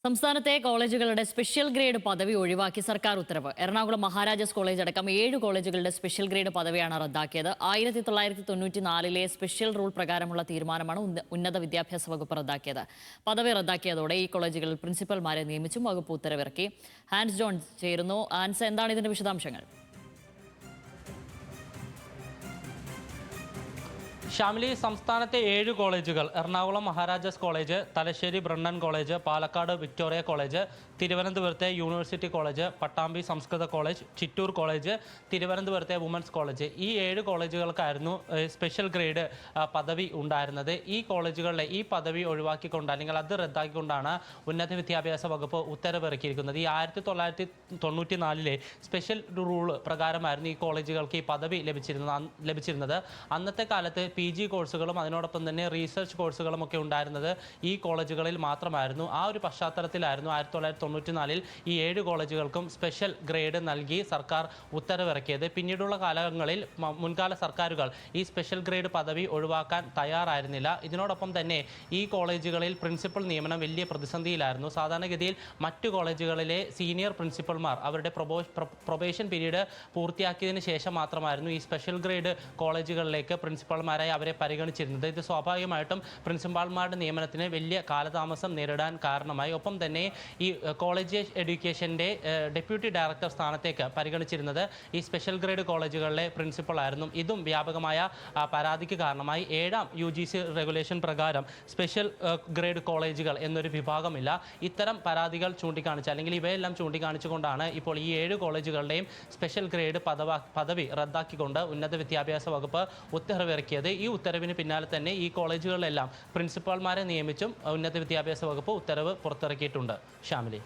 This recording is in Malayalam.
സംസ്ഥാനത്തെ കോളേജുകളുടെ സ്പെഷ്യൽ ഗ്രേഡ് പദവി ഒഴിവാക്കി സർക്കാർ ഉത്തരവ്. എറണാകുളം മഹാരാജാസ് കോളേജ് അടക്കം 7 കോളേജുകളുടെ സ്പെഷ്യൽ ഗ്രേഡ് പദവിയാണ് റദ്ദാക്കിയത്. 1994 സ്പെഷ്യൽ റൂൾ പ്രകാരമുള്ള തീരുമാനമാണ് ഉന്നത വിദ്യാഭ്യാസ വകുപ്പ് റദ്ദാക്കിയത്. പദവി റദ്ദാക്കിയതോടെ ഈ കോളേജുകളിൽ പ്രിൻസിപ്പൽമാരെ നിയമിച്ചും വകുപ്പ് ഉത്തരവിറക്കി. ഹാൻസ് ജോൺ ചേരുന്നു. ഹാൻസ്, എന്താണ് ഇതിന്റെ വിശദാംശങ്ങൾ? ഷാമിലി, സംസ്ഥാനത്തെ 7 കോളേജുകൾ Ernakulam Maharajas college, Thalassery Brennen college, Palakkad Victoria college, തിരുവനന്തപുരത്തെ യൂണിവേഴ്സിറ്റി കോളേജ്, പട്ടാമ്പി സംസ്കൃത കോളേജ്, ചിറ്റൂർ കോളേജ്, തിരുവനന്തപുരത്തെ വുമൻസ് കോളേജ്, ഈ 7 കോളേജുകൾക്കായിരുന്നു സ്പെഷ്യൽ ഗ്രേഡ് പദവി ഉണ്ടായിരുന്നത്. ഈ കോളേജുകളിലെ ഈ പദവി ഒഴിവാക്കിക്കൊണ്ട് അല്ലെങ്കിൽ അത് റദ്ദാക്കിക്കൊണ്ടാണ് ഉന്നത വിദ്യാഭ്യാസ വകുപ്പ് ഉത്തരവിറക്കിയിരിക്കുന്നത്. ഈ 1994 സ്പെഷ്യൽ റൂൾ പ്രകാരമായിരുന്നു ഈ കോളേജുകൾക്ക് ഈ പദവി ലഭിച്ചിരുന്നത്. അന്നത്തെ കാലത്ത് PG കോഴ്സുകളും അതിനോടൊപ്പം തന്നെ റീസർച്ച് കോഴ്സുകളും ഒക്കെ ഉണ്ടായിരുന്നത് ഈ കോളേജുകളിൽ മാത്രമായിരുന്നു. ആ ഒരു പശ്ചാത്തലത്തിലായിരുന്നു 1994 ഈ 7 കോളേജുകൾക്കും സ്പെഷ്യൽ ഗ്രേഡ് നൽകി സർക്കാർ ഉത്തരവിറക്കിയത്. പിന്നീടുള്ള കാലങ്ങളിൽ മുൻകാല സർക്കാരുകൾ ഈ സ്പെഷ്യൽ ഗ്രേഡ് പദവി ഒഴിവാക്കാൻ തയ്യാറായിരുന്നില്ല. ഇതിനോടൊപ്പം തന്നെ ഈ കോളേജുകളിൽ പ്രിൻസിപ്പൽ നിയമനം വലിയ പ്രതിസന്ധിയിലായിരുന്നു. സാധാരണഗതിയിൽ മറ്റു കോളേജുകളിലെ സീനിയർ പ്രിൻസിപ്പൽമാർ അവരുടെ പ്രൊബേഷൻ പീരീഡ് പൂർത്തിയാക്കിയതിന് ശേഷം മാത്രമായിരുന്നു ഈ സ്പെഷ്യൽ ഗ്രേഡ് കോളേജുകളിലേക്ക് പ്രിൻസിപ്പൽമാരായി അവരെ പരിഗണിച്ചിരുന്നത്. ഇത് സ്വാഭാവികമായിട്ടും പ്രിൻസിപ്പാൾമാരുടെ നിയമനത്തിന് വലിയ കാലതാമസം നേരിടാൻ കാരണമായി. ഒപ്പം തന്നെ ഈ കോളേജ് എഡ്യൂക്കേഷൻ്റെ ഡെപ്യൂട്ടി ഡയറക്ടർ സ്ഥാനത്തേക്ക് പരിഗണിച്ചിരുന്നത് ഈ സ്പെഷ്യൽ ഗ്രേഡ് കോളേജുകളിലെ പ്രിൻസിപ്പളായിരുന്നു. ഇതും വ്യാപകമായ പരാതിക്ക് കാരണമായി. 7ാം UGC റെഗുലേഷൻ പ്രകാരം സ്പെഷ്യൽ ഗ്രേഡ് കോളേജുകൾ എന്നൊരു വിഭാഗമില്ല. ഇത്തരം പരാതികൾ ചൂണ്ടിക്കാണിച്ച് അല്ലെങ്കിൽ ഇവയെല്ലാം ചൂണ്ടിക്കാണിച്ചുകൊണ്ടാണ് ഇപ്പോൾ ഈ 7 കോളേജുകളുടെയും സ്പെഷ്യൽ ഗ്രേഡ് പദവി റദ്ദാക്കിക്കൊണ്ട് ഉന്നത വിദ്യാഭ്യാസ വകുപ്പ് ഉത്തരവിറക്കിയത്. ഈ ഉത്തരവിന് പിന്നാലെ തന്നെ ഈ കോളേജുകളിലെല്ലാം പ്രിൻസിപ്പാൾമാരെ നിയമിച്ചും ഉന്നത വിദ്യാഭ്യാസ വകുപ്പ് ഉത്തരവ് പുറത്തിറക്കിയിട്ടുണ്ട്. ഷാമിലി.